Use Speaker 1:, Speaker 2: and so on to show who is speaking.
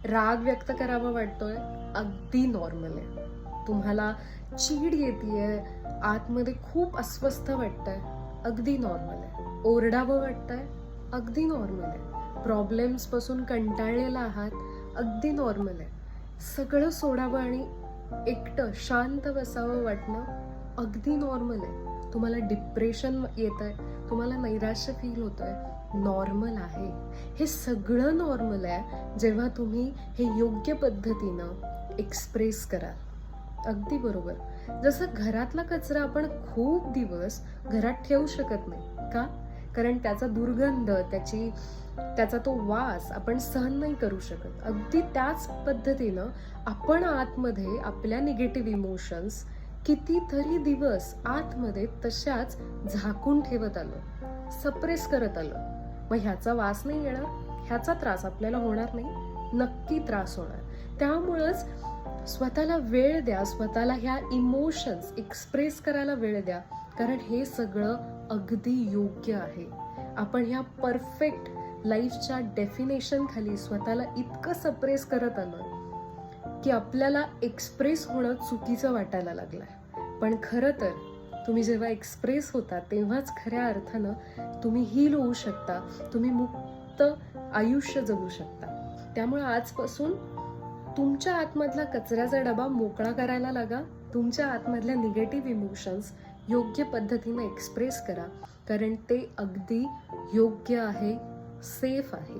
Speaker 1: राग व्यक्त करावा वाटतोय, अगदी नॉर्मल आहे. तुम्हाला चीड येतेय, आतमध्ये खूप अस्वस्थ वाटतंय, अगदी नॉर्मल आहे. ओरडावं वाटतंय, अगदी नॉर्मल आहे. प्रॉब्लेम्स पासून कंटाळलेला आहात, अगदी नॉर्मल आहे. सगळं सोडावं आणि एकटं शांत बसावं वाटणं अगदी नॉर्मल आहे. तुम्हाला डिप्रेशन येतंय, तुम्हाला नैराश्य फील होतंय, नॉर्मल आहे. हे सगळं नॉर्मल आहे जेव्हा तुम्ही हे योग्य पद्धतीनं एक्सप्रेस कराल. अगदी बरोबर. जसं घरातला कचरा आपण खूप दिवस घरात ठेवू शकत नाही का? कारण त्याचा दुर्गंध, त्याचा तो वास आपण सहन नाही करू शकत. अगदी त्याच पद्धतीनं आपण आतमध्ये आपल्या निगेटिव्ह इमोशन्स कितीतरी दिवस आतमध्ये तशाच झाकून ठेवत आलो, सप्रेस करत आलो. मग ह्याचा वास नाही येणार, ह्याचा त्रास आपल्याला होणार नाही, नक्की त्रास होणार. त्यामुळंच स्वतःला वेळ द्या, स्वतःला ह्या इमोशन्स एक्सप्रेस करायला वेळ द्या, कारण हे सगळं अगदी योग्य आहे. आपण ह्या परफेक्ट लाईफच्या डेफिनेशन खाली स्वतःला इतकं सप्रेस करत आलोय की आपल्याला एक्सप्रेस होणं चुकीचं वाटायला लागलंय. पण खरं तर तुम्ही जेव्हा एक्सप्रेस होता तेव्हाच खऱ्या अर्थानं तुम्ही हील होऊ शकता, तुम्ही मुक्त आयुष्य जगू शकता. त्यामुळे आजपासून तुमच्या आतमधला कचऱ्याचा डबा मोकळा करायला लागा. तुमच्या आतमधल्या निगेटिव्ह इमोशन्स योग्य पद्धतीने एक्सप्रेस करा, कारण ते अगदी योग्य आहे, सेफ आहे.